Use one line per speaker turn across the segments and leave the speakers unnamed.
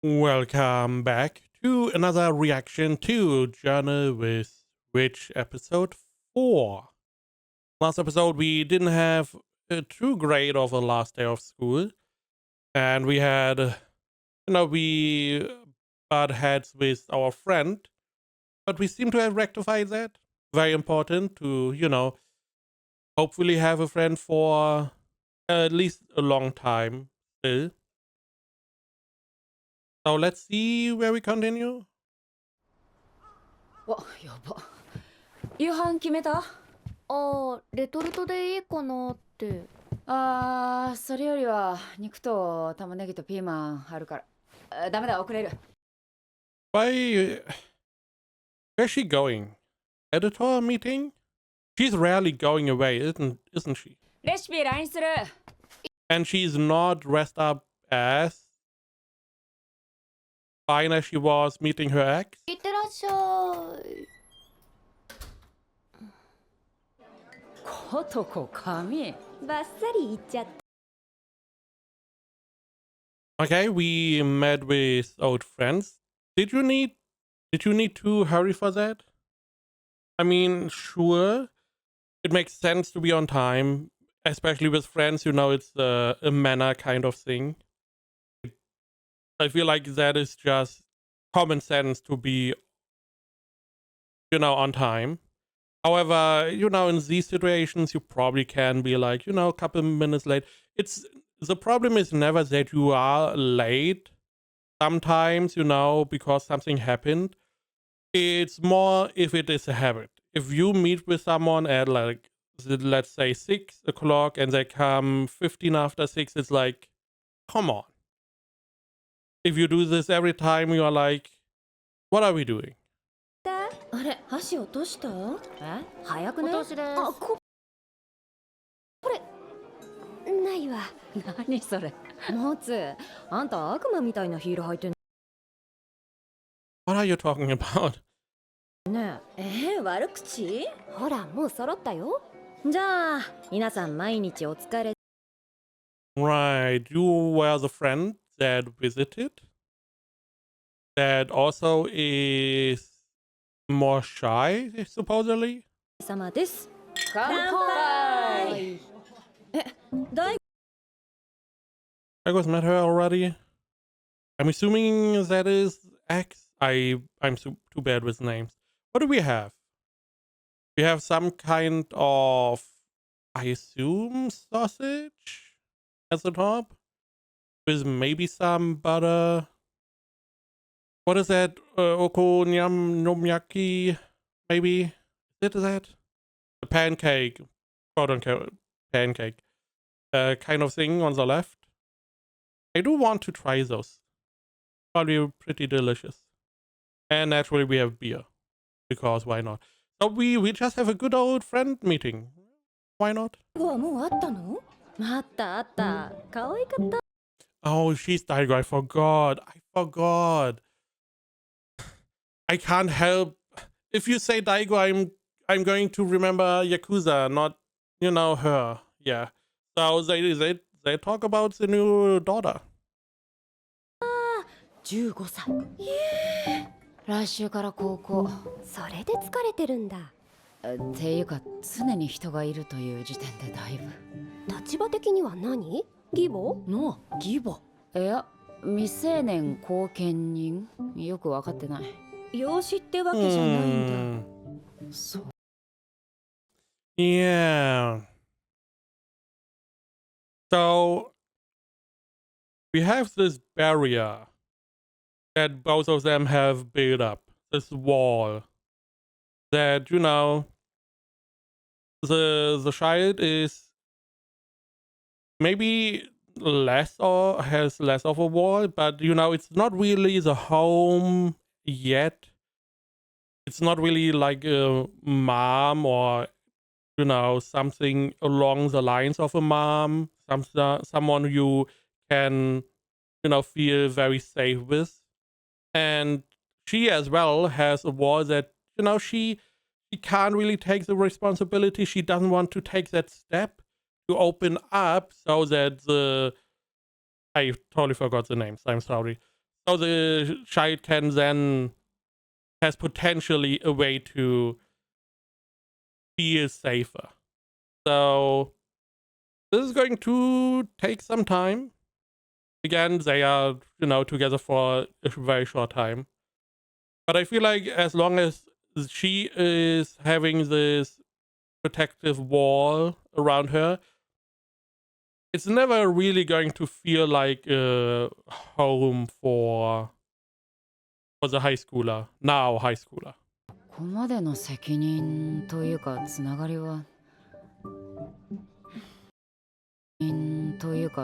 Welcome back to another reaction to Journey with Witch episode 4. Last episode we didn't have a true grade of the last day of school, and we had, we butt heads with our friend, but we seem to have rectified that. Very important to, hopefully have a friend for at least a long time still. So let's see where we continue.
わ、やば。夕飯決めた？
レトルトでいいかなって。
それよりは肉と玉ねぎとピーマンあるから。ダメだ、遅れる。
Where's she going? Editor meeting? She's rarely going away, isn't she?
レシピ LINE する。
And she's not dressed up as fine as she was meeting her ex.
いってらっしゃい。
ことこ髪バッサリいっちゃった。
Okay, we met with old friends. Did you need to hurry for that? I mean, sure, it makes sense to be on time, especially with friends. It's a manner kind of thing. I feel like that is just common sense to be, on time. However, in these situations, you probably can be like, a couple minutes late. The problem is never that you are late. Sometimes, because something happened. It's more if it is a habit. If you meet with someone at let's say 6 o'clock and they come 15 after 6, it's like, come on. If you do this every time, you are like, what are we doing?
あれ、箸落とした？
え？
早くね。
私です。
これないわ。
何それ？
モーツ、あんた悪魔みたいなヒール履いてん
What are you talking about?
ね。悪口？ほら、もう揃ったよ。じゃあ、皆さん毎日お疲れ。
Right, you were the friend that visited. That also is more shy, supposedly.
様です。
乾杯。
大
I was met her already. I'm assuming that is X. I'm too bad with names. What do we have? We have some kind of, I assume, sausage at the top with maybe some butter. What is that? Okonomiyaki, maybe? Is it that? A pancake, quote unquote, pancake kind of thing on the left. I do want to try those. Probably pretty delicious. And naturally we have beer. Because why not? So we just have a good old friend meeting. Why not?
はもうあったの？あったあった。可愛かった。
Oh, she's Daigo. I forgot. I can't help. If you say Daigo, I'm going to remember Yakuza, not her. Yeah. So they talk about the new daughter.
15歳。
来週から高校。
それで疲れてるんだ。
っていうか常に人がいるという時点でだいぶ。
立場的には何？義母？
の義母。いや、未成年後見人。よくわかってない。
養子ってわけじゃないんだ。
そう。
Yeah. So we have this barrier that both of them have built up. This wall that the child is maybe less or has less of a wall, but it's not really the home yet. It's not really like a mom or something along the lines of a mom, someone you can feel very safe with. And she as well has a wall that she can't really take the responsibility. She doesn't want to take that step to open up so that I totally forgot the names. I'm sorry. So the child can then has potentially a way to feel safer. So this is going to take some time. Again, they are, together for a very short time. But I feel like as long as she is having this protective wall around her, it's never really going to feel like a home for the high schooler, now high schooler.
ここまでの責任というかつながりはというか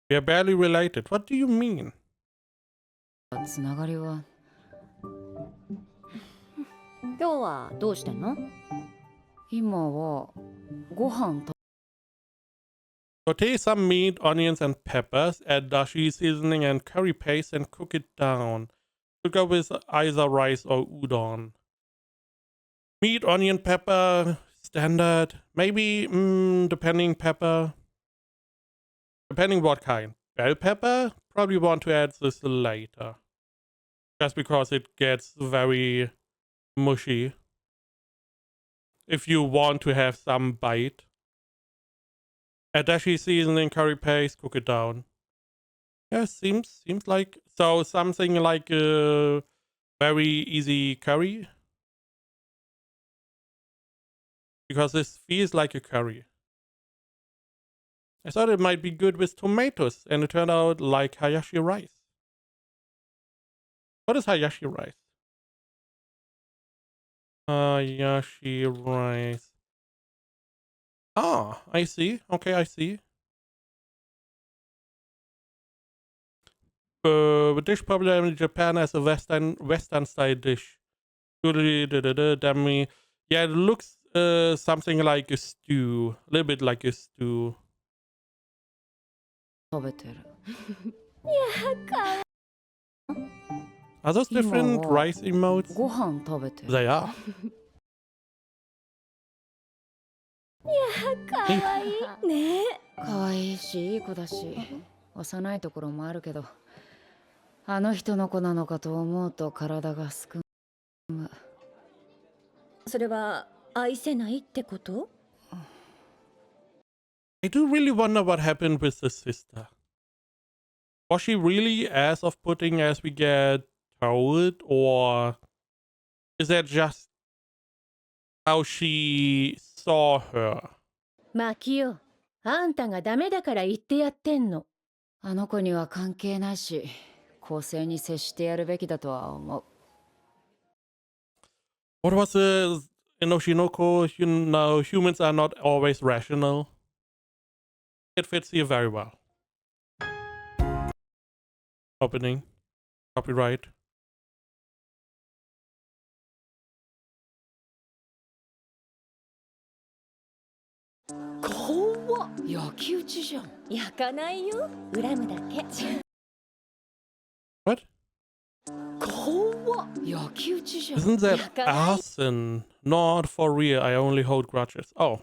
We are barely related. What do you mean?
つながりは
今日はどうしてんの？
今はご飯
Saute some meat, onions, and peppers. Add dashi seasoning and curry paste and cook it down. To go with either rice or udon. Meat, onion, pepper, standard. Maybe, depending pepper. Depending what kind. Bell pepper? Probably want to add this later. Just because it gets very mushy. If you want to have some bite. Add dashi seasoning, curry paste, cook it down. Yeah, seems like so something like a very easy curry. Because this feels like a curry. I thought it might be good with tomatoes, and it turned out like hayashi rice. What is hayashi rice? Hayashi rice. Ah, I see. Okay, I see. A dish popular in Japan as a Western style dish. Demi. Yeah, it looks something like a stew. A little bit like a stew.
食べてる
Are those different
Imao.
rice emotes?
ご飯食べてる
They are.
かわいいね。
可愛いしいい子だし幼いところもあるけどあの人の子なのかと思うと体がすくむ
それは愛せないってこと？
I do really wonder what happened with the sister. Was she really as off-putting as we get told, or is that just how she saw her?
マキオ、あんたがダメだから言ってやってんの。
あの子には関係ないし公正に接してやるべきだとは思う
What was the Inoshinoko? Humans are not always rational. It fits here very well. Opening. Copyright.
怖っ。
焼き討ちじゃん
焼かないよ。恨むだけ。
What?
怖っ。
焼き討ちじゃん
Isn't that arson? Not for real. I only hold grudges. Oh.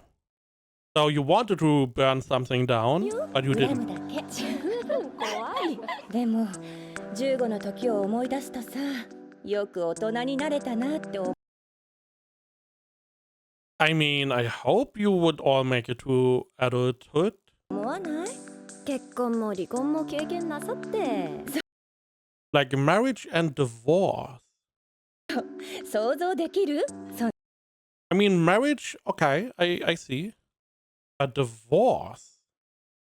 So you wanted to burn something down, but you
恨
didn't.
むだけ。十分怖い。でも15の時を思い出すとさ、よく大人になれたなって思う。
I mean, I hope you would all make it to adulthood.
思わない？結婚も離婚も経験なさって。
Like marriage and divorce.
想像できる？
I mean, marriage, okay, I see. But divorce?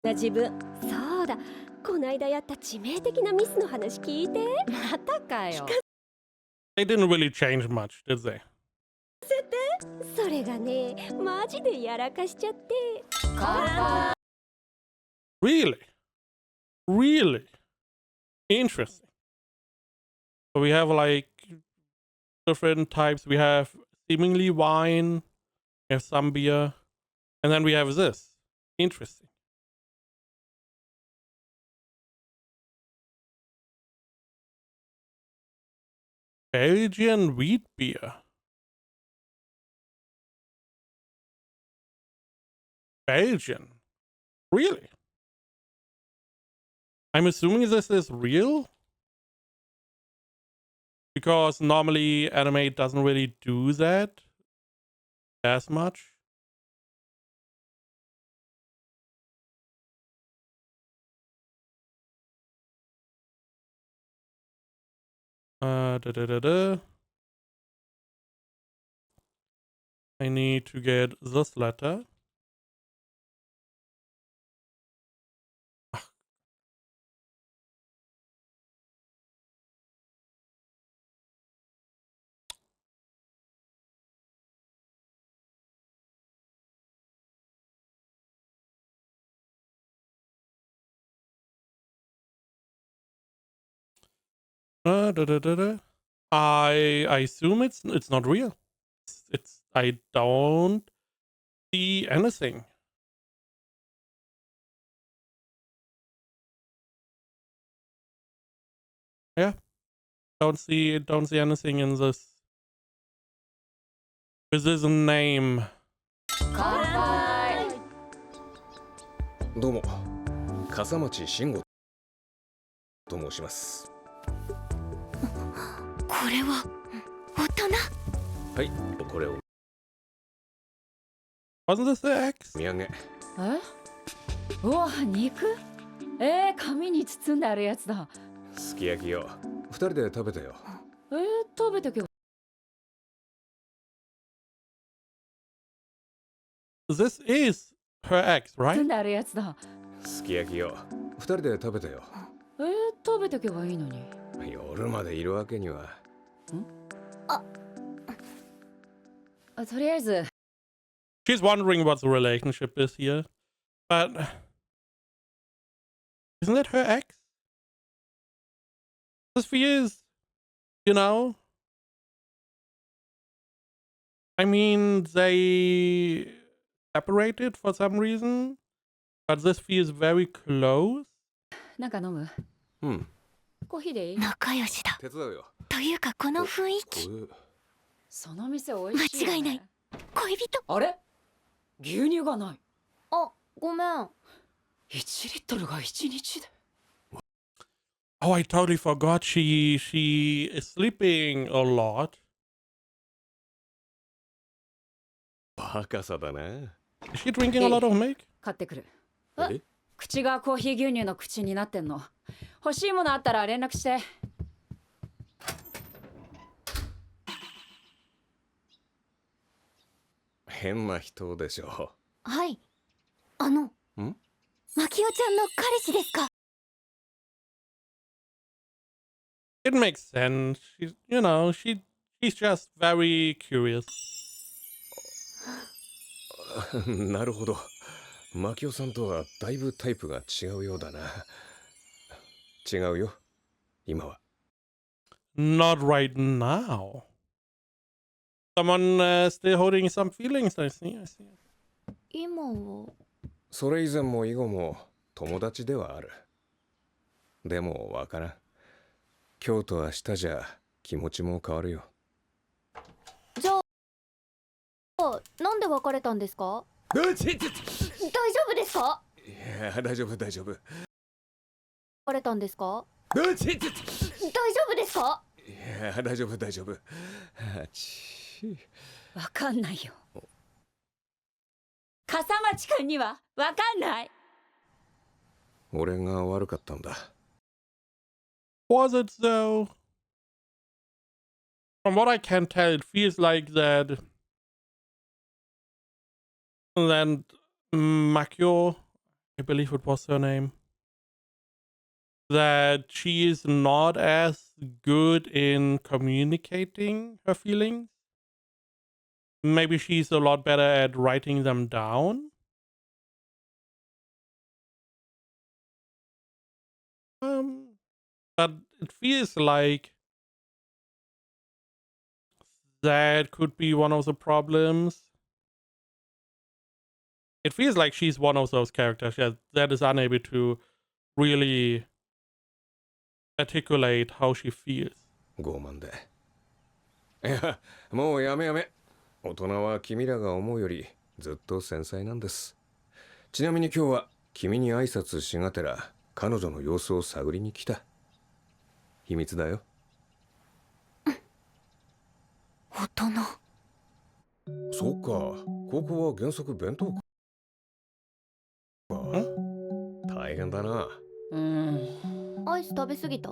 自分。そうだ。こないだやった致命的なミスの話聞いて。
またかよ
They didn't really change much, did they?
それがね、マジでやらかしちゃって。
Really? Really? Interesting. So we have like different types. We have seemingly wine, we have some beer, and then we have this. Interesting. Belgian wheat beer. Belgian. Really? I'm assuming this is real? because normally anime doesn't really do that as much. Da, da, da, da. I need to get this letter. Da, da, da, da. I assume it's not real. It's I don't see anything. Yeah, don't see anything in this. This is a name.
乾杯。
どうも笠町慎吾と申します。
これは大人。
はい、これを
Wasn't this the X?
土産。
え、うわ、肉？紙に包んであるやつだ。
すき焼きよ。二人で食べてよ。
食べとけば。
This is her ex,
包
right?
んであるやつだ。
すき焼きよ。二人で食べてよ。
食べとけばいいのに。
夜までいるわけには。
とりあえず。
She's wondering what the relationship is here, but isn't it her ex? This feels, you know. I mean, they separated for some reason, but this feels very close.
なんか飲む？
うん。
コーヒーでいい？
仲良しだ。
手伝うよ。
というかこの雰囲気。
その店美味しいよね。
間違いない。恋人。
あれ？牛乳がない。
あ、ごめん。
1リットルが1日で。
Oh, I totally forgot she is sleeping a lot.
バカさだな。
Is she drinking a lot of milk?
買ってくる。
え？
口がコーヒー牛乳の口になってんの。欲しいものあったら連絡して。
変な人でしょ。
はい。マキオちゃんの彼氏ですか？
It makes sense. She's, you know, she's just very curious.
なるほど。マキオさんとはだいぶタイプが違うようだな。違うよ。今は。
Not right now. Someone still holding some feelings, I see.
今は。
それ以前も以後も友達ではある。でもわからん。今日と明日じゃ気持ちも変わるよ。
じゃあ、なんで別れたんですか？大丈夫ですか？
いや、大丈夫大丈夫。
別れたんですか？大丈夫ですか？
いや、大丈夫大丈夫。
わかんないよ。笠町くんにはわかんない。
俺が悪かったんだ。
Was it though? From what I can tell, it feels like that Makio, I believe it was her name, that she is not as good in communicating her feelings. Maybe she's a lot better at writing them down. But it feels like that could be one of the problems. It feels like she's one of those characters that is unable to really articulate how she feels.
傲慢で。いや、もうやめやめ。大人は君らが思うよりずっと繊細なんです。ちなみに今日は君に挨拶しがてら彼女の様子を探りに来た。秘密だよ。そうか、ここは原則弁当か。大変だな。
アイス食べ過ぎた？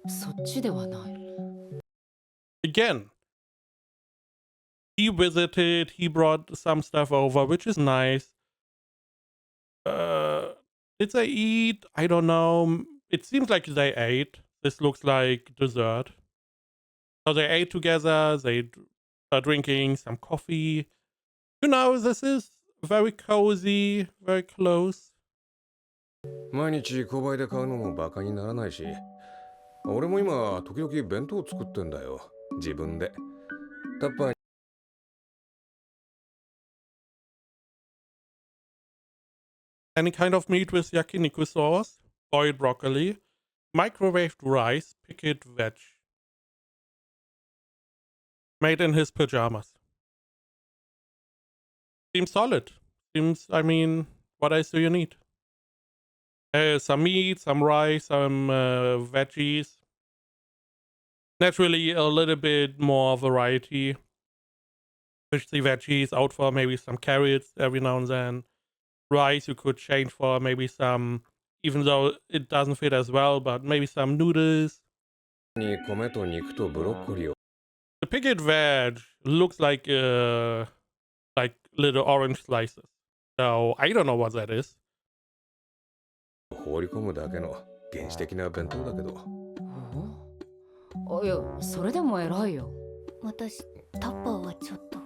そっちではない。
Again, he visited, he brought some stuff over, which is nice. Did they eat? I don't know. It seems like they ate. This looks like dessert. So they ate together, they are drinking some coffee. You know, this is very cozy, very close.
毎日購買で買うのもバカにならないし、俺も今時々弁当作ってんだよ、自分で。タッパーに
Any kind of meat with yakiniku sauce, boiled broccoli, microwaved rice, pickled veg. Made in his pajamas. Seems solid. Seems, I mean, what else do you need? Some meat, some rice, some veggies. Naturally, a little bit more variety. Fish the veggies out for maybe some carrots every now and then. Rice you could change for maybe some, even though it doesn't fit as well, but maybe some noodles.
米と肉とブロッコリーを
The pickled veg looks like little orange slices. So I don't know what that is.
放り込むだけの原始的な弁当だけど。
いや、それでも偉いよ。
私、タッパーはちょっと。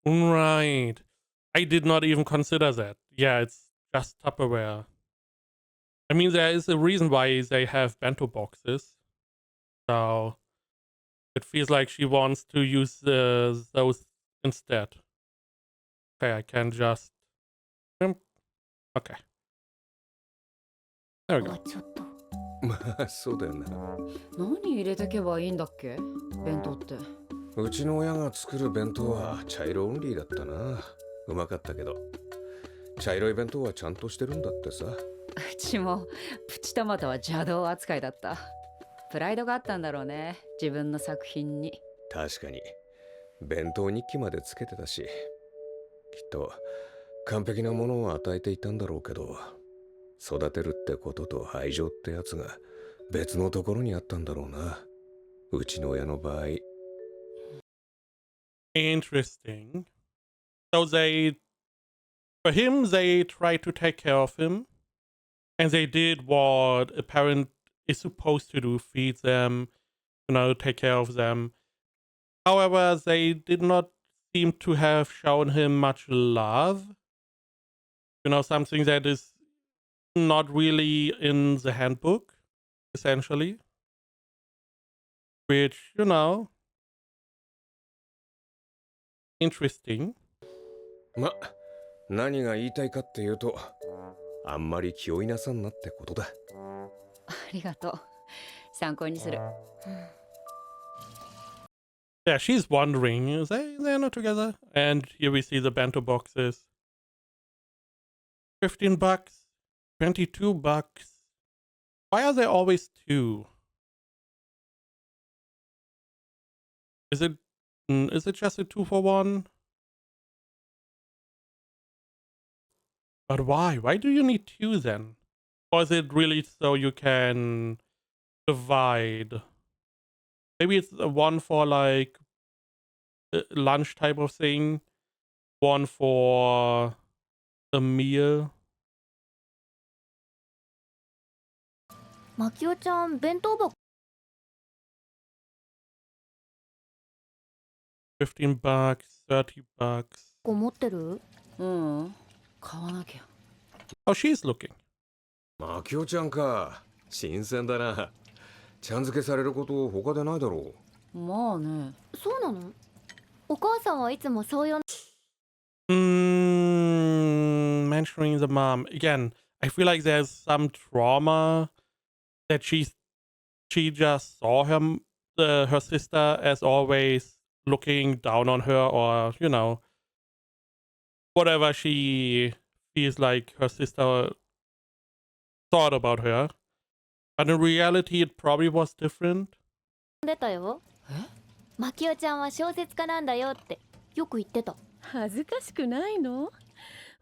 Right. I did not even consider that. Yeah, it's just Tupperware. I mean, there is a reason why they have bento boxes. So it feels like she wants to use those instead. Okay, I can just... Okay. There we go.
ちょっと。
まあそうだよな。
何入れてけばいいんだっけ、弁当って。
うちの親が作る弁当は茶色オンリーだったな。うまかったけど。茶色い弁当はちゃんとしてるんだってさ。
うちもプチトマトは邪道扱いだった。プライドがあったんだろうね、自分の作品に。
確かに弁当日記までつけてたし、きっと完璧なものを与えていたんだろうけど、育てるってことと愛情ってやつが別のところにあったんだろうな、うちの親の場合。
Interesting. So for him, they tried to take care of him. And they did what a parent is supposed to do, feed them, take care of them. However, they did not seem to have shown him much love. Something that is not really in the handbook, essentially. Which, interesting.
ま、何が言いたいかっていうと、あんまり気負いなさんなってことだ。
ありがとう。参考にする。
Yeah, she's wondering, they're not together? And here we see the bento boxes. $15, $22. Why are there always two? Is it just a 2-for-1? But why? Why do you need two then? Or is it really so you can divide? Maybe it's one for like lunch type of thing, one for a meal.
マキオちゃん、弁当箱。
$15, $30.
持ってる？
買わなきゃ。
Oh, she's looking.
マキオちゃんか。新鮮だな。ちゃん付けされること他でないだろう。
まあね。
そうなの？お母さんはいつもそう呼ん。
Mentioning the mom again. I feel like there's some trauma that she just saw her sister as always looking down on her, or whatever she feels like her sister thought about her. But in reality, it probably was different.
出たよ。マキオちゃんは小説家なんだよってよく言ってた。
恥ずかしくないの？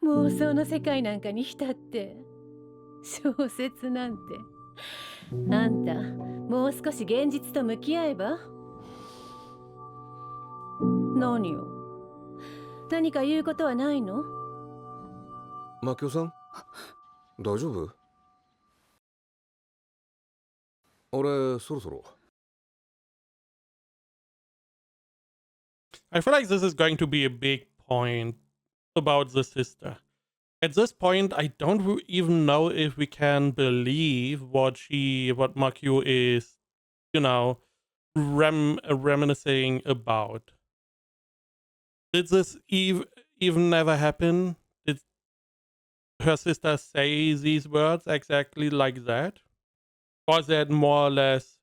妄想の世界なんかに浸って。小説なんて。あんた、もう少し現実と向き合えば？何よ。何か言うことはないの？
マキオさん、大丈夫？俺、そろそろ。
I feel like this is going to be a big point about the sister. At this point, I don't even know if we can believe what Makio is, you know, reminiscing about. Did this even never happen? Did her sister say these words exactly like that? Or is that more or less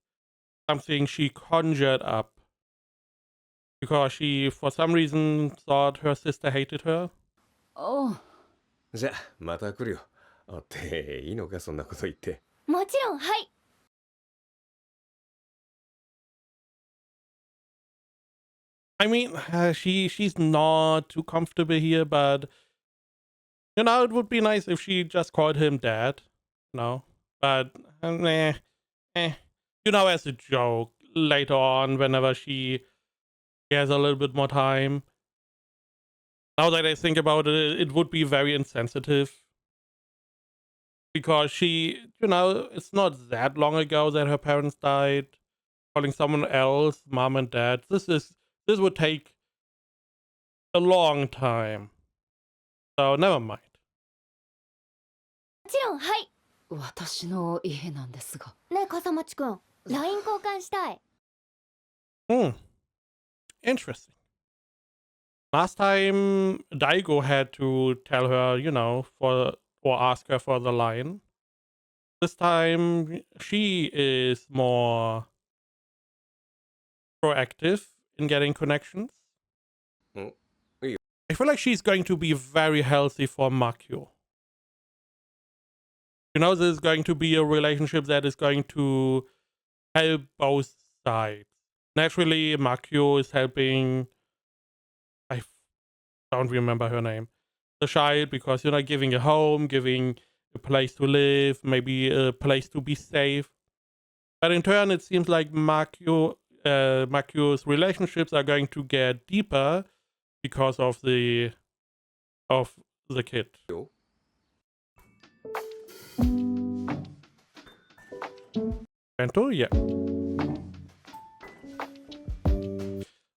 something she conjured up? Because she, for some reason, thought her sister hated her?
おう。
じゃあ、また来るよ。っていいのか、そんなこと言って。
もちろん、はい。
I mean, she's not too comfortable here, but you know, it would be nice if she just called him dad. No, but you know, as a joke later on, whenever she has a little bit more time. Now that I think about it, it would be very insensitive because she, you know, it's not that long ago that her parents died. Calling someone else mom and dad, this would take a long time. So never mind.
もちろん、はい。
私の家なんですが。
ねえ、笠町くん。LINE 交換したい。
Interesting. Last time, Daigo had to tell her, you know, or ask her for the line. This time, she is more proactive in getting connections. I feel like she's going to be very healthy for Makio. You know, this is going to be a relationship that is going to help both sides. Naturally, Makio is helping, I don't remember her name, the child, because, you know, giving a home, giving a place to live, maybe a place to be safe. But in turn, it seems like Makio's relationships are going to get deeper because of the kid. Bento? Yeah.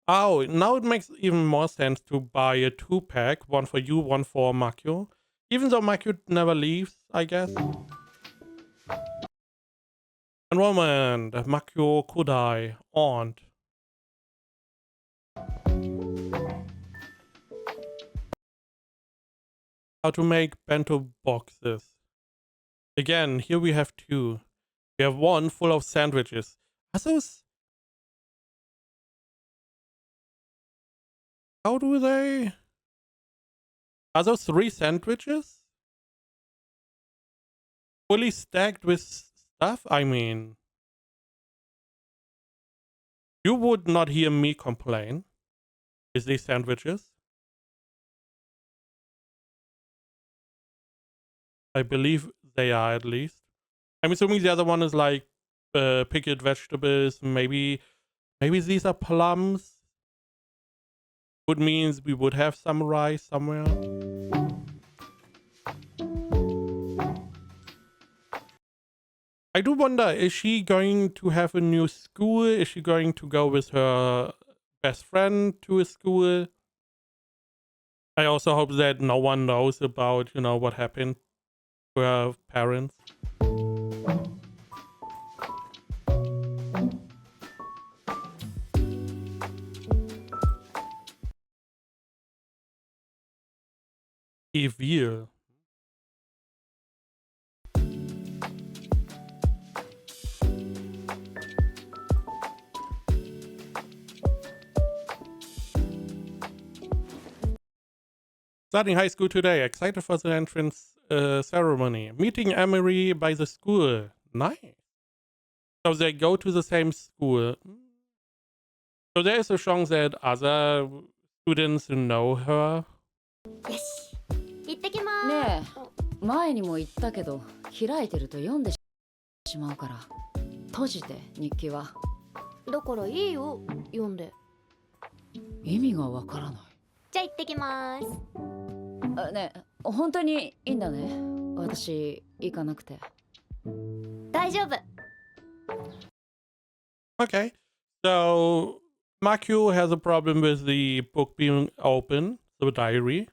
Oh, now it makes even more sense to buy a 2-pack, one for you, one for Makio. Even though Makio never leaves, I guess. Enrollment, Makio Kudai, aunt. How to make bento boxes. Again, here we have 2. We have one full of sandwiches. Are those... How do they... Are those 3 sandwiches? Fully stacked with stuff? I mean... You would not hear me complain with these sandwiches. I believe they are, at least. I'm assuming the other one is like pickled vegetables. Maybe these are plums. Would means we would have some rice somewhere. I do wonder, is she going to have a new school? Is she going to go with her best friend to a school? I also hope that no one knows about, you know, what happened to her parents. Evil. Starting high school today. Excited for the entrance ceremony. Meeting Emery by the school. Nice. So they go to the same school. So there is a chance that other students know her.
よし行ってきま
ねえ、前にも言ったけど開いてると読んでしまうから閉じて日記は。
だからいいよ読んで。
意味がわからない。
じゃあ行ってきます。
あ、ねえ、本当にいいんだね。私行かなくて。
大丈夫。
Okay. So Makyu has a problem with the book being open, the diary,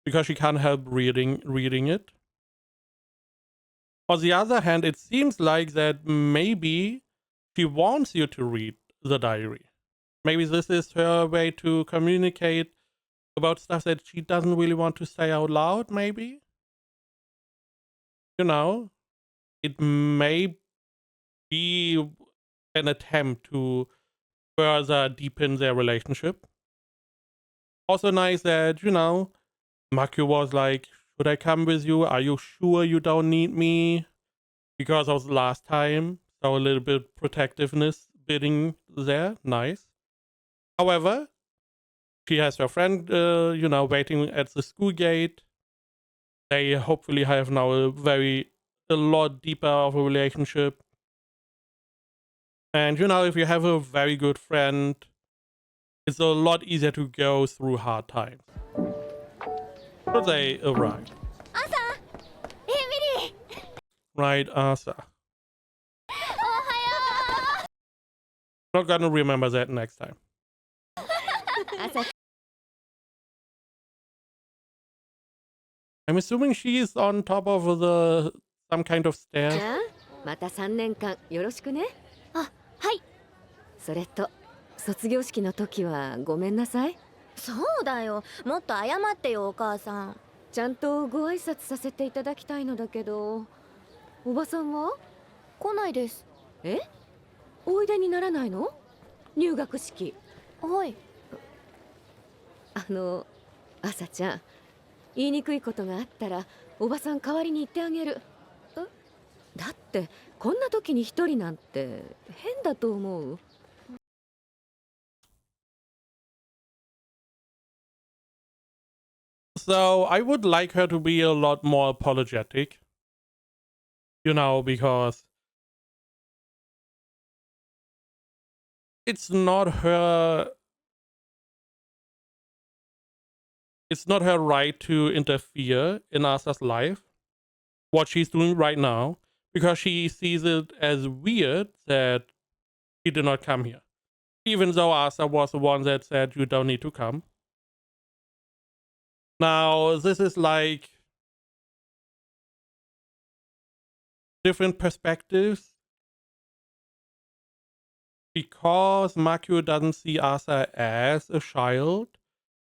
because she can't help reading it. On the other hand, it seems like that maybe she wants you to read the diary. Maybe this is her way to communicate about stuff that she doesn't really want to say out loud, maybe? You know, it may be an attempt to further deepen their relationship. Also nice that, you know, Makyu was like, should I come with you? Are you sure you don't need me? Because of the last time. So a little bit protectiveness bidding there. Nice. However, she has her friend, you know, waiting at the school gate. They hopefully have now a lot deeper of a relationship. And, you know, if you have a very good friend, it's a lot easier to go through hard times. So they arrive.
朝エミリー
Right, Asa.
おはよ
Not gonna remember that next time.
う。朝
I'm assuming she's on top of some kind of
じ
stairs.
ゃあまた3年間よろしくね。あ、はい。それと卒業式の時はごめんなさい。そうだよ、もっと謝ってよお母さん。ちゃんとご挨拶させていただきたいのだけど、おばさんは来ないです。え、おいでにならないの？入学式。はい。朝ちゃん、言いにくいことがあったらおばさん代わりに言ってあげる。だってこんな時に一人なんて変だと思う。
So I would like her to be a lot more apologetic. You know, because it's not her right to interfere in Asa's life, what she's doing right now, because she sees it as weird that she did not come here. Even though Asa was the one that said you don't need to come. Now, this is like different perspectives. Because Makyu doesn't see Asa as a child,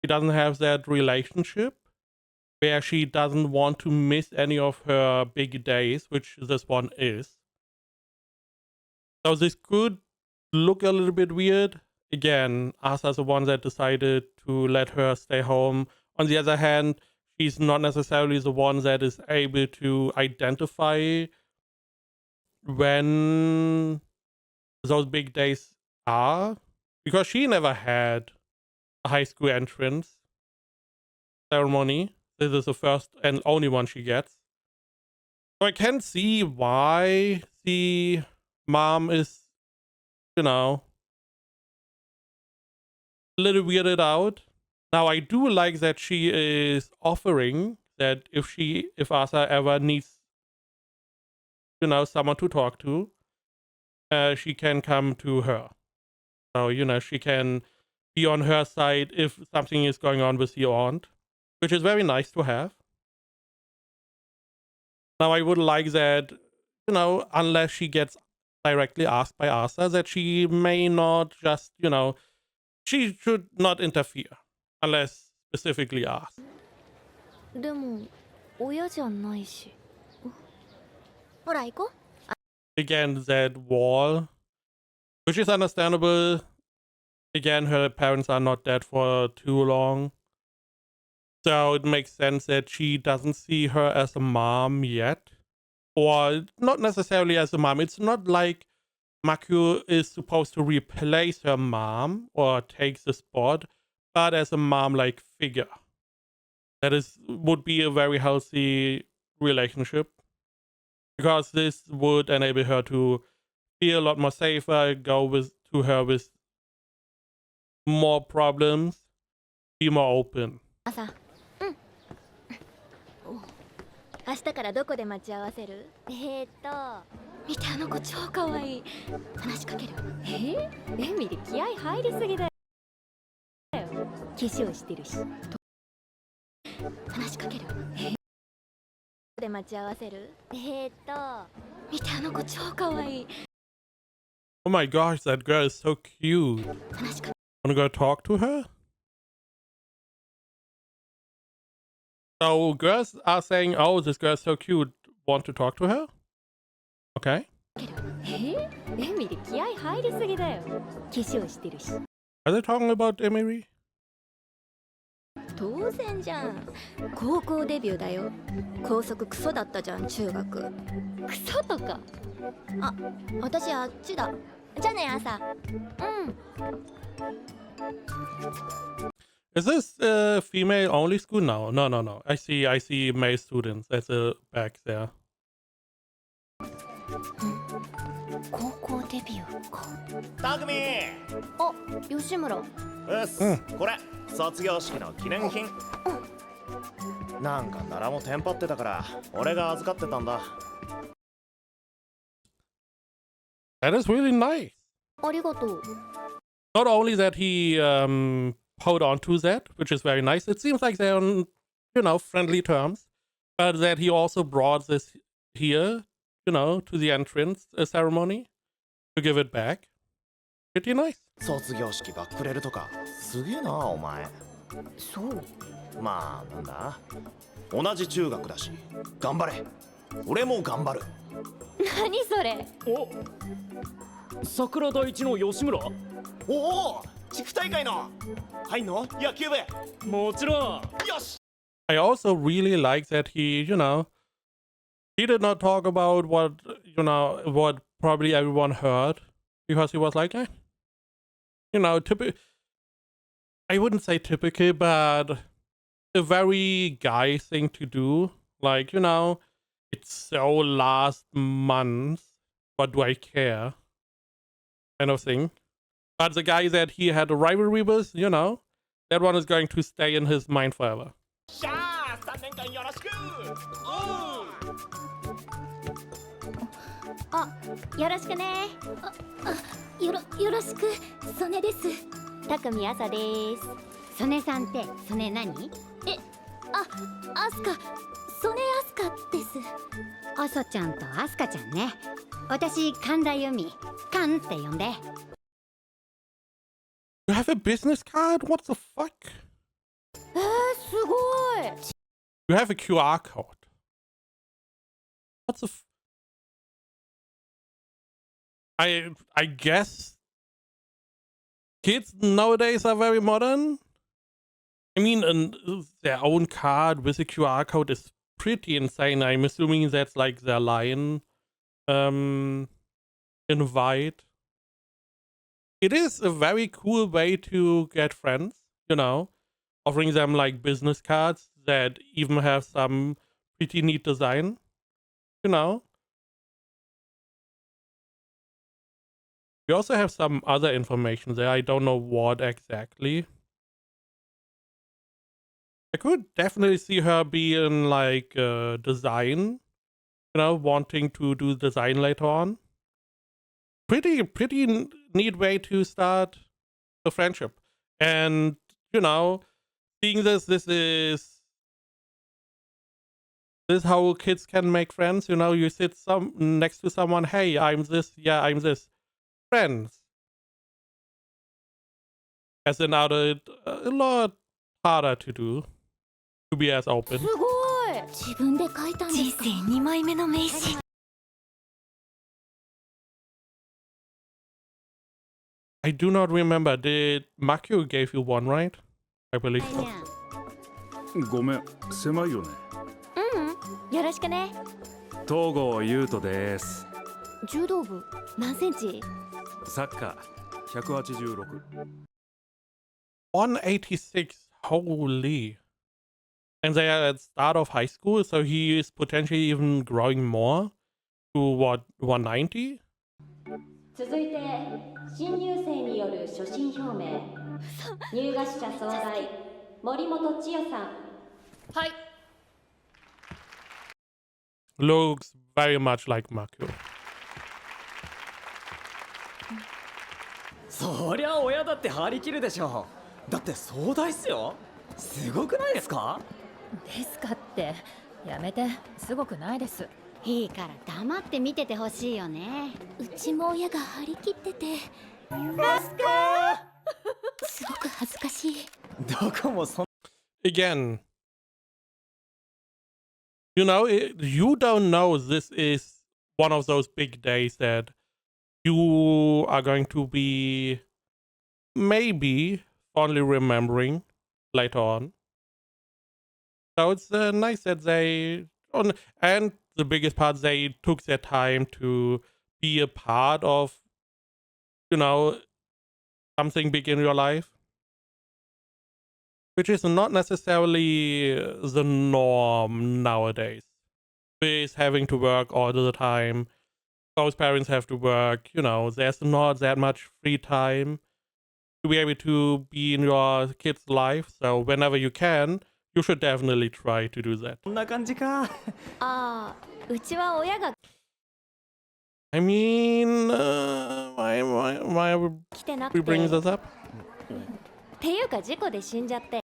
she doesn't have that relationship where she doesn't want to miss any of her big days, which this one is. So this could look a little bit weird. Again, Asa's the one that decided to let her stay home. On the other hand, she's not necessarily the one that is able to identify when those big days are, because she never had a high school entrance ceremony. This is the first and only one she gets. So I can see why the mom is, you know, a little weirded out. Now I do like that she is offering that if Asa ever needs, you know, someone to talk to, she can come to her. So, you know, she can be on her side if something is going on with the aunt, which is very nice to have. Now, I would like that, you know, unless she gets directly asked by Asa, that she may not just, you know, she should not interfere unless specifically asked.
でも親じゃないし。ほら行こう。
Again, that wall, which is understandable. Again, her parents are not dead for too long. So it makes sense that she doesn't see her as a mom yet. Or not necessarily as a mom. It's not like Makyu is supposed to replace her mom or take the spot, but as a mom-like figure. That would be a very healthy relationship, because this would enable her to feel a lot more safer, go to her with more problems, be more open.
明日からどこで待ち合わせる？見てあの子超可愛い。話しかける。エミリ気合入りすぎだよ。化粧してるし。話しかける。どこで待ち合わせる？見てあの子超可愛い。
Oh my gosh, that girl is so cute.
話しかける。
Wanna go talk to her? So girls are saying, oh, this girl's so cute. Want to talk to her? Okay.
エミリ気合入りすぎだよ。化粧してるし。
Are they talking about Emery?
当然じゃん。高校デビューだよ。校則クソだったじゃん、中学。クソとか。あ、私あっちだ。じゃあね、朝。
Is this a female only school? No. I see male students at the back there.
高校デビューか。
たくみ
あ、吉村。
うっす、これ卒業式の記念品。なんか奈良もテンパってたから俺が預かってたんだ。
That is really nice.
ありがとう。
Not only that he hold on to that, which is very nice. It seems like they're on, friendly terms, but that he also brought this here, to the entrance ceremony to give it back. Pretty nice.
卒業式ばっくれるとかすげえなお前。
そう。
まあなんだ。同じ中学だし頑張れ。俺も頑張る。
何それ。
お、桜第一の吉村。
おお、地区大会の入んの野球部。
もちろん。
よし。
I also really like that he did not talk about what probably everyone heard, because he was like, typical. I wouldn't say typical, but a very guy thing to do. Like, it's so last month, what do I care? Kind of thing. But the guy that he had a rivalry with, that one is going to stay in his mind forever.
しゃあ、3年間よろしく。
あ、よろしくね。よろしく、曽根です。高見朝です。曽根さんって曽根何？アスカ、曽根アスカです。アソちゃんとアスカちゃんね。私神田由美、カンって呼んで。
You have a business card? What the fuck?
すごい。
You have a QR code. What's the I guess kids nowadays are very modern. I mean, their own card with a QR code is pretty insane. I'm assuming that's like their line invite. It is a very cool way to get friends, offering them like business cards that even have some pretty neat design, We also have some other information there. I don't know what exactly. I could definitely see her being like design, wanting to do design later on. Pretty neat way to start a friendship. And, seeing this is how kids can make friends. You sit next to someone, hey, I'm this, yeah, I'm this. Friends. As in out a lot harder to do. To be as open.
すごい。自分で書いたんですか。人生2枚目の名刺。
I do not remember. Did Makyu gave you one, right? I believe so.
ごめん、狭いよね。
よろしくね。
東郷優斗です。
柔道部何センチ？
サッカー186。
186. Holy. And they are at start of high school, so he is potentially even growing more to what, 190?
続いて新入生による所信表明。入学者総代森本千代さん。
はい。
Looks very much like Maku.
そりゃ親だって張り切るでしょ。だって壮大っすよ。すごくないですか？
ですかって。やめて、すごくないです。
いいから黙って見ててほしいよね。うちも親が張り切ってて。すごく恥ずかしい。
どこもそん
Again, you know, you don't know this is one of those big days that you are going to be maybe fondly remembering later on. So it's nice that they, and the biggest part, they took their time to be a part of, you know, something big in your life, which is not necessarily the norm nowadays. With having to work all the time, both parents have to work, you know, there's not that much free time to be able to be in your kid's life. So whenever you can, you should definitely try to do that.
な感じか。
ああ、うちは親が
I mean, why are
来てな
we
くて。
bringing this up?
っていうか事故で死んじゃって。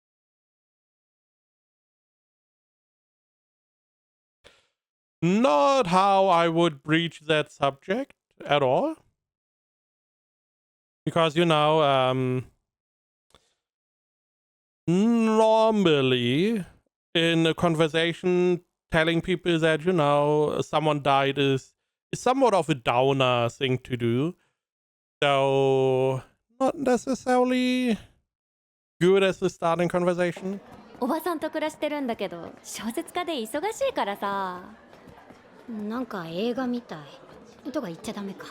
Not how I would breach that subject at all. Because, you know, normally in a conversation, telling people that, you know, someone died is somewhat of a downer thing to do. So, not necessarily good as a starting conversation.
おばさんと暮らしてるんだけど、小説家で忙しいからさ。なんか映画みたい。とか言っちゃダメか。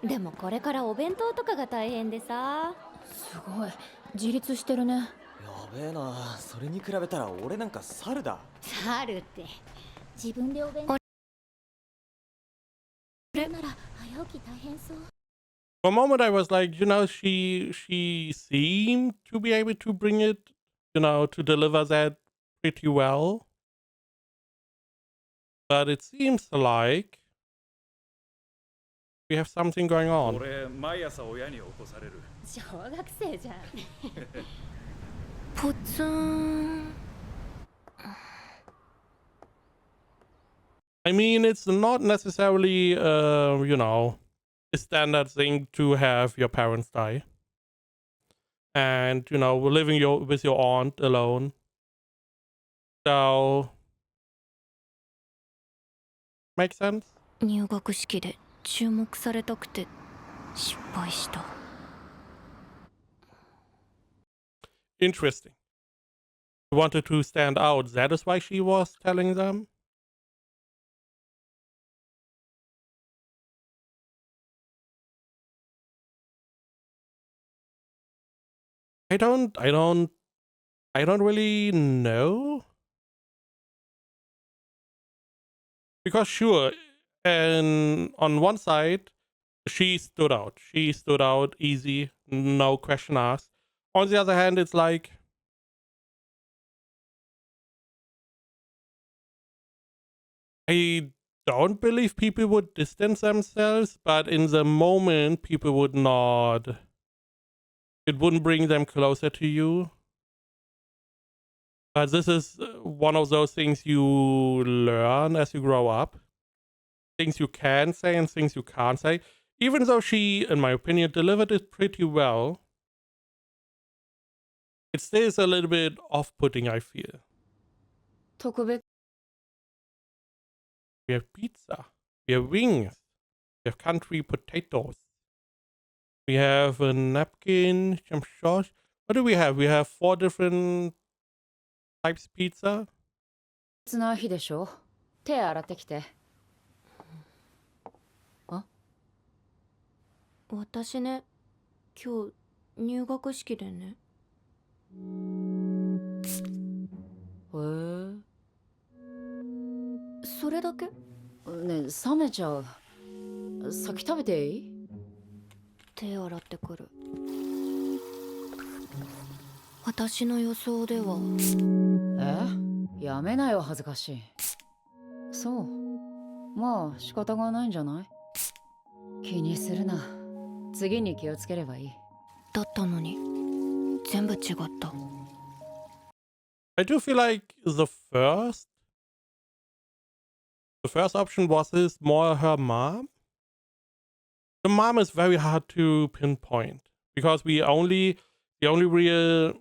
うん。でもこれからお弁当とかが大変でさ。
すごい。自立してるね。
やべえな。それに比べたら俺なんか猿だ。
猿って。自分でお弁当。なら早起き大変そう。
For a moment, I was like, you know, she seemed to be able to bring it, you know, to deliver that pretty well. But it seems like we have something going on.
俺毎朝親に起こされる。
小学生じゃん。
ポツン。
I mean, it's not necessarily, you know, a standard thing to have your parents die. And, you know, living with your aunt alone. So, makes sense?
入学式で注目されたくて失敗した。
Interesting. She wanted to stand out. That is why she was telling them? I don't really know. Because sure, and on one side, she stood out. She stood out easy, no question asked. On the other hand, it's like, I don't believe people would distance themselves, but in the moment, people would not. It wouldn't bring them closer to you. But this is one of those things you learn as you grow up. Things you can say and things you can't say. Even though she, in my opinion, delivered it pretty well, it still is a little bit off-putting, I feel.
特別
We have pizza. We have wings. We have country potatoes. We have a napkin, some sauce. What do we have? We have 4 different types of pizza.
な日でしょ。手洗ってきて。
私ね、今日入学式でね。
へえ。
それだけ？
ねえ、冷めちゃう。先食べていい？
手洗ってくる。私の予想では。
やめなよ、恥ずかしい。そう。まあ仕方がないんじゃない？気にするな。次に気をつければいい。
だったのに全部違った。
I do feel like the first option was this more her mom. The mom is very hard to pinpoint because the only real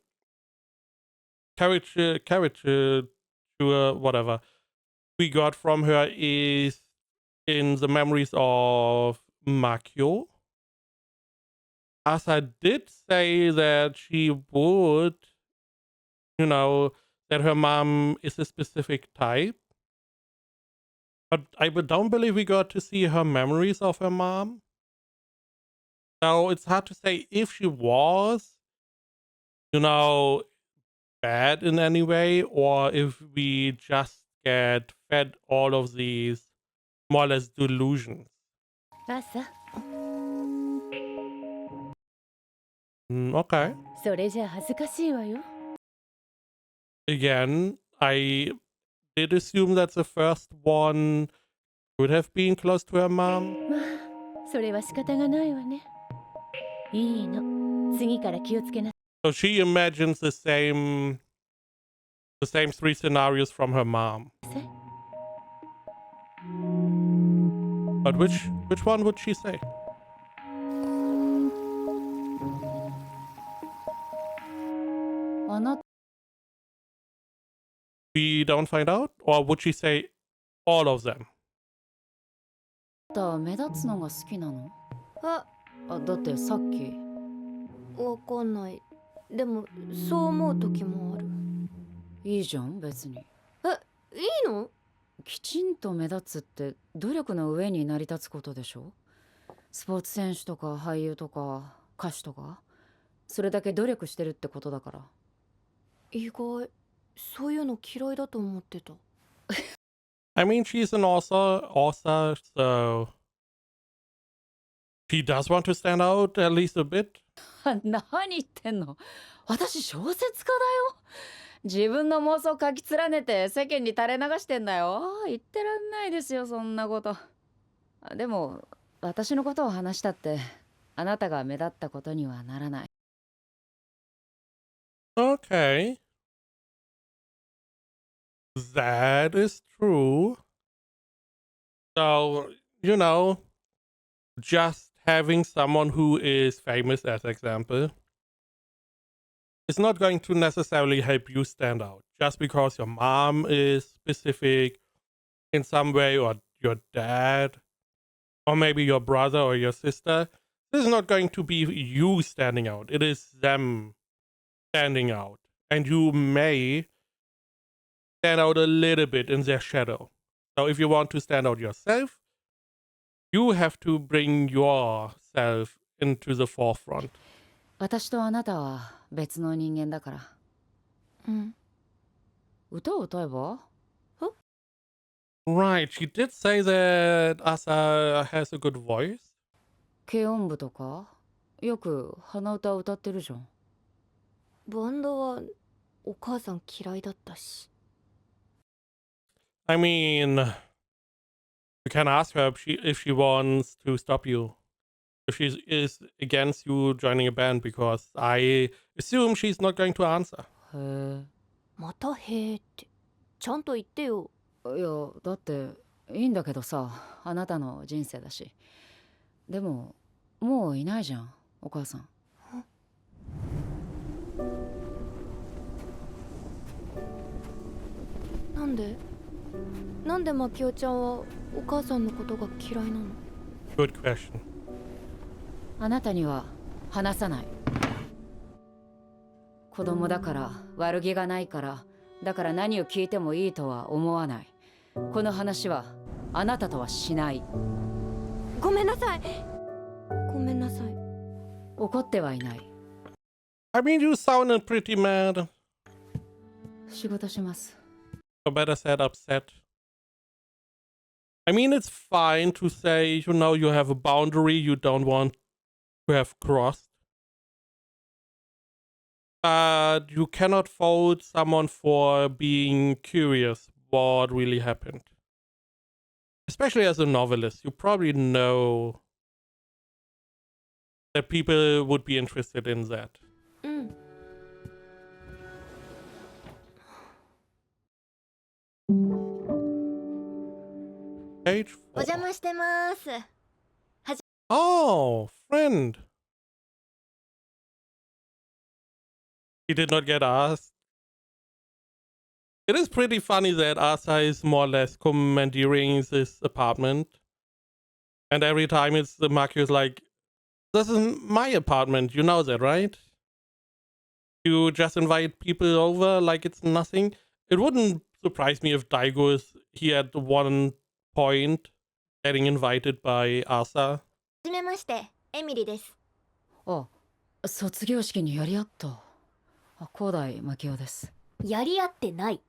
character whatever we got from her is in the memories of Makio. As I did say that she would, that her mom is a specific type. But I don't believe we got to see her memories of her mom. So it's hard to say if she was, bad in any way, or if we just get fed all of these more or less delusions.
朝、
Okay.
それじゃ恥ずかしいわよ。
Again, I did assume that the first one would have been close to her mom.
まあ、それは仕方がないわね。いいの。次から気をつけな。
So she imagines the same three scenarios from her mom. But which one would she say? We don't find out? Or would she say all of them?
目立つのが好きなの？だってさっき。
わかんない。でもそう思う時もある。
いいじゃん、別に。
いいの？
きちんと目立つって努力の上に成り立つことでしょ？スポーツ選手とか俳優とか歌手とか、それだけ努力してるってことだから。
意外、そういうの嫌いだと思ってた。
I mean, she's an author, so she does want to stand out at least a bit.
何言ってんの？私小説家だよ。自分の妄想書き連ねて世間に垂れ流してんだよ。言ってらんないですよ、そんなこと。でも私のことを話したってあなたが目立ったことにはならない。
Okay. That is true. So, just having someone who is famous as example is not going to necessarily help you stand out. Just because your mom is specific in some way, or your dad, or maybe your brother or your sister, this is not going to be you standing out. It is them standing out. And you may stand out a little bit in their shadow. So if you want to stand out yourself, you have to bring yourself into the forefront.
私とあなたは別の人間だから。
うん。
歌を歌えば？
Right, she did say that Asa has a good voice.
軽音部とかよく鼻歌を歌ってるじゃん。
バンドはお母さん嫌いだったし。
I mean, you can ask her if she wants to stop you. If she is against you joining a band, because I assume she's not going to answer.
へ
またへえって。ちゃんと言ってよ。
え。いや、だっていいんだけどさ、あなたの人生だし。でももういないじゃん、お母さん。
なんでマキオちゃんはお母さんのことが嫌いなの？
Good question.
あなたには話さない。子供だから悪気がないから、だから何を聞いてもいいとは思わない。この話はあなたとはしない。
ごめんなさい。ごめんなさい。
怒ってはいない。
I mean, you sounded pretty mad.
仕事します。
Or better said, upset. I mean, it's fine to say, you know, you have a boundary you don't want to have crossed. But you cannot fault someone for being curious what really happened. Especially as a novelist, you probably know that people would be interested in that.
うん。
Page
お
4.
邪魔してます。
Oh, friend. He did not get asked. It is pretty funny that Asa is more or less commandeering this apartment. And every time it's the Marcus like, this is my apartment, you know that, right? You just invite people over like it's nothing. It wouldn't surprise me if Daigo is here at one point getting invited by Asa.
はじめまして、エミリです。
あ、卒業式にやり合った。広大マキオです。
やり合ってない。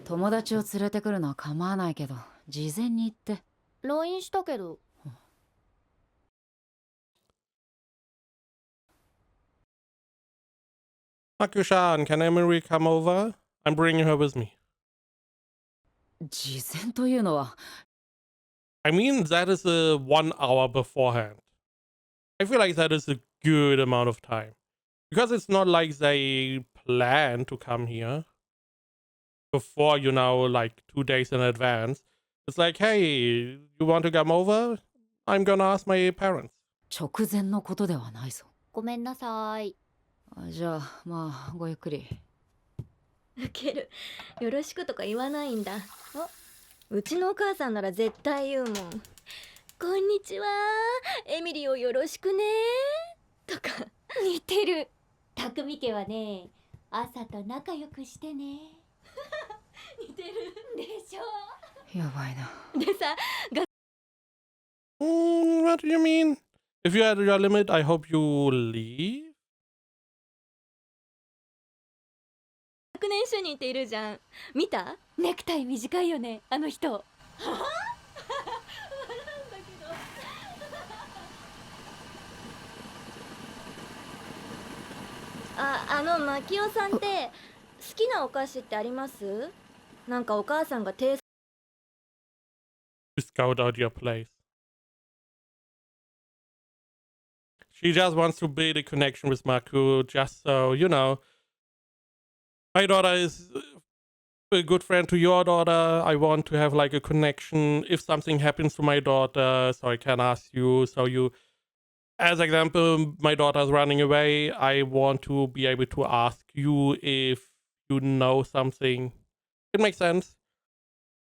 友達を連れてくるのは構わないけど、事前に言って。
LINE したけど。
Maku-chan, can Emery come over? I'm bringing her with me.
事前というのは。
I mean, that is a 1 hour beforehand. I feel like that is a good amount of time. Because it's not like they plan to come here before, you know, like 2 days in advance. It's like, hey, you want to come over? I'm gonna ask my parents.
直前のことではないぞ。
ごめんなさい。
じゃあ、まあ、ごゆっくり。
ウケる。よろしくとか言わないんだ。うちのお母さんなら絶対言うもん。こんにちは。エミリーをよろしくね。とか。似てる。匠家はね、朝と仲良くしてね。似てるでしょ。
やばいな。
でさ、
What do you mean? If you're at your limit, I hope you leave.
学年主任っているじゃん。見た？ネクタイ短いよね、あの人。はぁ？笑うんだけど。マキオさんって好きなお菓子ってあります？なんかお母さんが提
To scout out your place. She just wants to build a connection with Maku, just so, you know, my daughter is a good friend to your daughter. I want to have like a connection. If something happens to my daughter, so I can ask you. So you, as example, my daughter's running away. I want to be able to ask you if you know something. It makes sense.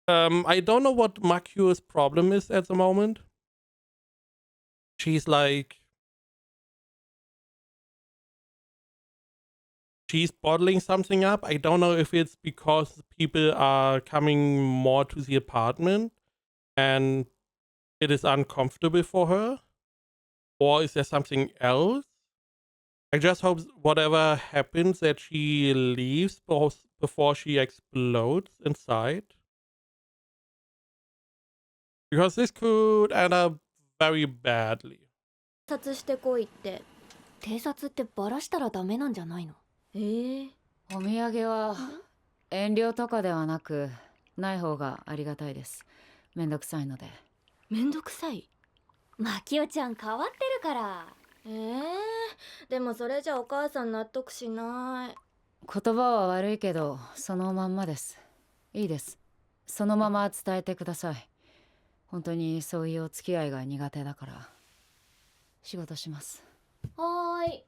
I don't know what Maku's problem is at the moment. She's like, she's bottling something up. I don't know if it's because people are coming more to the apartment and it is uncomfortable for her, or is there something else? I just hope whatever happens that she leaves before she explodes inside. Because this could end up very badly.
偵察してこいって。偵察ってバラしたらダメなんじゃないの？
お土産は遠慮とかではなくない方がありがたいです。めんどくさいので。
めんどくさい？マキオちゃん変わってるから。でもそれじゃお母さん納得しない。
言葉は悪いけどそのまんまです。いいです。そのまま伝えてください。本当にそういうお付き合いが苦手だから。仕事します。
はーい。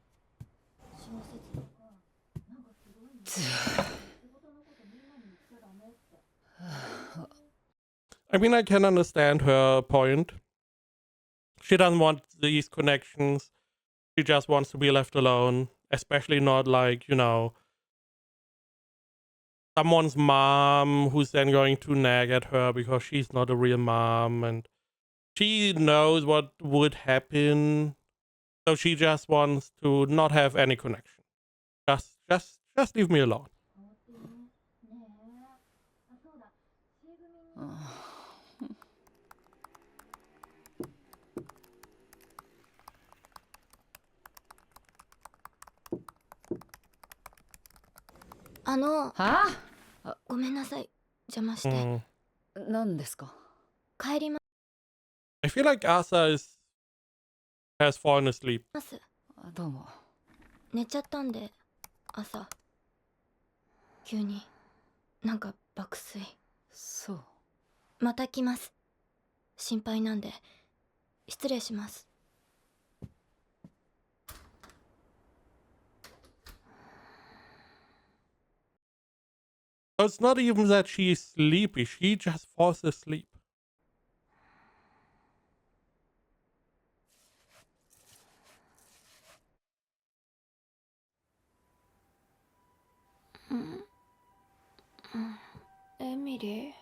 I mean, I can understand her point. She doesn't want these connections. She just wants to be left alone. Especially not like, you know, someone's mom who's then going to nag at her because she's not a real mom. And she knows what would happen So she just wants to not have any connection. Just leave me alone.
はあ、
ごめんなさい、邪魔して。
Mm.
何ですか？
帰りま
I feel like Asa has fallen asleep.
す。
どうも。
寝ちゃったんで、朝。急に、なんか爆睡。
そう。
また来ます。心配なんで、失礼します。
So it's not even that she's sleepy, she just falls asleep.
エミリー。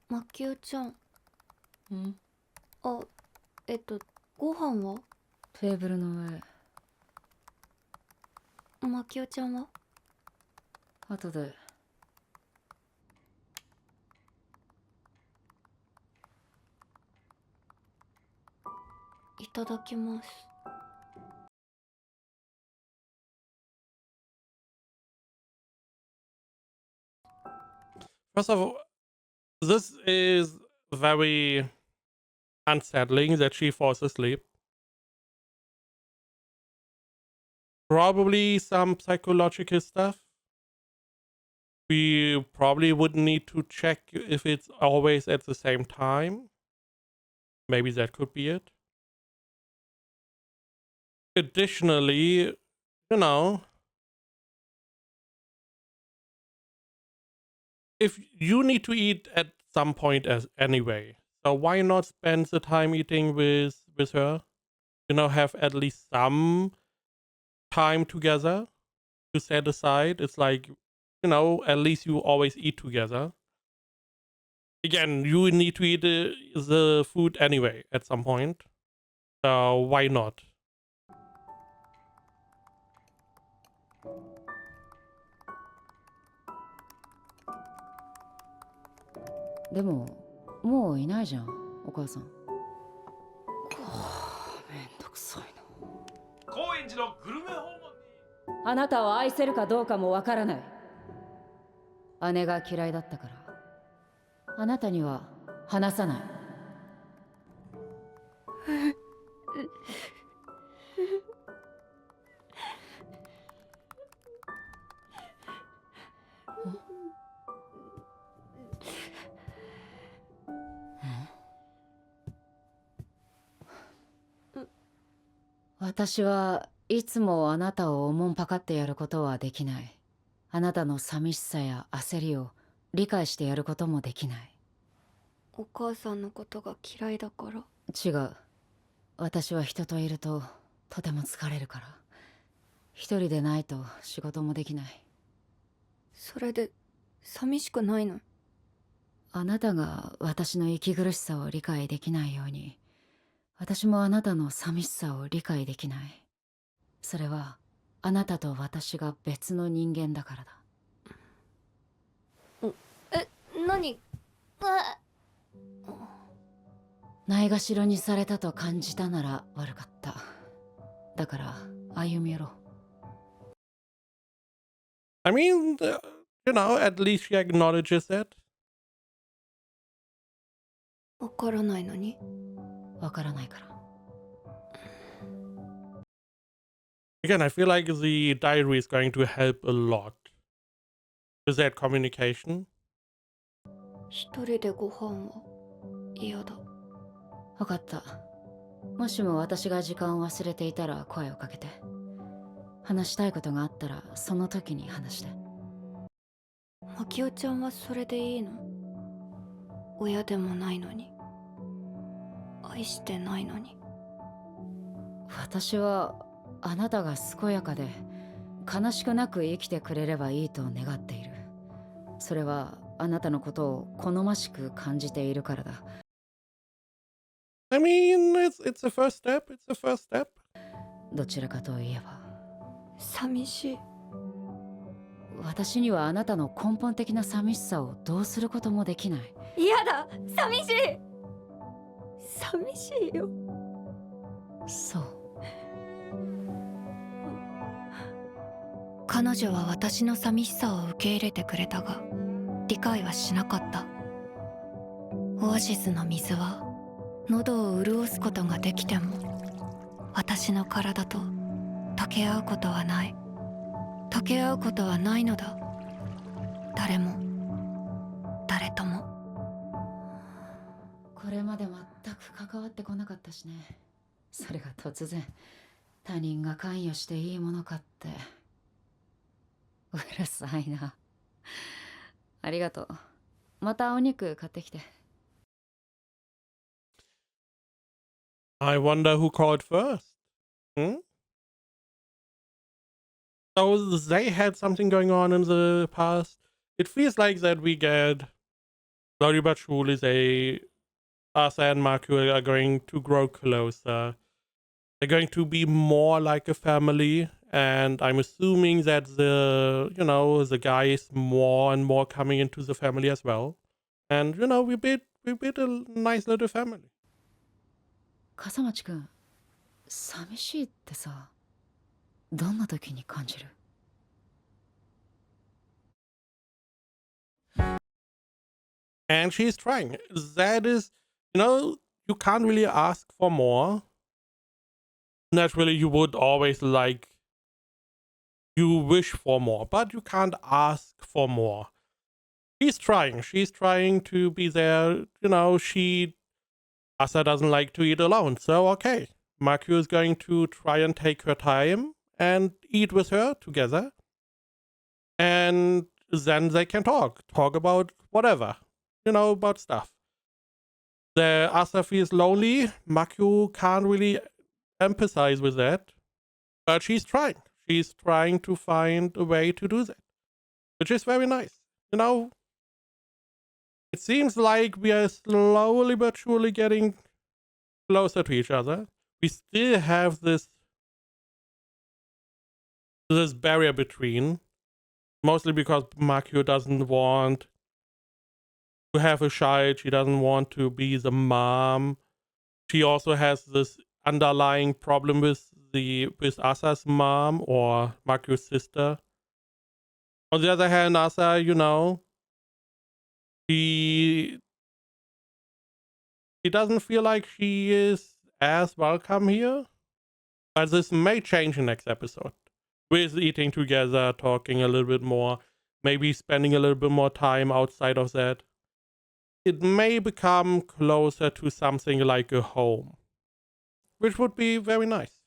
マキオちゃん。
ん？
あ、ご飯は？
テーブルの上。
マキオちゃんは？
後で。
いただきます。
First of all, this is very unsettling that she falls asleep. Probably some psychological stuff. We probably would need to check if it's always at the same time. Maybe that could be it. Additionally, you know, if you need to eat at some point as anyway, so why not spend the time eating with her? You know, have at least some time together to set aside. It's like, you know, at least you always eat together. Again, you need to eat the food anyway at some point. So why not?
でももういないじゃん、お母さん。めんどくさいな。
高円寺のグルメ訪問に。
あなたを愛せるかどうかもわからない。姉が嫌いだったから、あなたには話さない。私はいつもあなたをおもんぱかってやることはできない。あなたの寂しさや焦りを理解してやることもできない。
お母さんのことが嫌いだから？
違う。私は人といるととても疲れるから。一人でないと仕事もできない。
それで寂しくないの？
あなたが私の息苦しさを理解できないように、私もあなたの寂しさを理解できない。それはあなたと私が別の人間だからだ。
何？
ないがしろにされたと感じたなら悪かった。だから歩み寄ろう。
I mean, you know, at least she acknowledges it.
わからないのに？
わからないから。
Again, I feel like the diary is going to help a lot with that communication.
一人でご飯は嫌だ。
わかった。もしも私が時間を忘れていたら声をかけて。話したいことがあったらその時に話して。
マキオちゃんはそれでいいの？親でもないのに。愛してないのに。
私はあなたが健やかで悲しくなく生きてくれればいいと願っている。それはあなたのことを好ましく感じているからだ。
I mean, it's a first step. It's a first step.
どちらかといえば
寂しい。
私にはあなたの根本的な寂しさをどうすることもできない。
嫌だ、寂しい。寂しいよ。
そう。
彼女は私の寂しさを受け入れてくれたが、理解はしなかった。オアシスの水は喉を潤すことができても、私の体と溶け合うことはない。溶け合うことはないのだ。誰も誰とも。
これまで全く関わってこなかったしね。それが突然他人が関与していいものかって。うるさいな。ありがとう。またお肉買ってきて。
I wonder who called first. So they had something going on in the past. It feels like that we get slowly but surely Asa and Marco are going to grow closer. They're going to be more like a family, and I'm assuming that the guy is more and more coming into the family as well. And we built a nice little family.
笠町くん、寂しいってさ、どんな時に感じる？
And she's trying. That is, you can't really ask for more. Naturally, you would always you wish for more, but you can't ask for more. She's trying. She's trying to be there. Asa doesn't like to eat alone, so okay. Marco is going to try and take her time and eat with her together. And then they can talk about whatever, about stuff. The Asa feels lonely. Marco can't really empathize with that, but she's trying. She's trying to find a way to do that, which is very nice. It seems like we are slowly but surely getting closer to each other. We still have this barrier between, mostly because Marco doesn't want to have a child. She doesn't want to be the mom. She also has this underlying problem with Asa's mom or Marco's sister. On the other hand, Asa, she doesn't feel like she is as welcome here. But this may change in next episode. With eating together, talking a little bit more, maybe spending a little bit more time outside of that. It may become closer to something like a home, which would be very nice.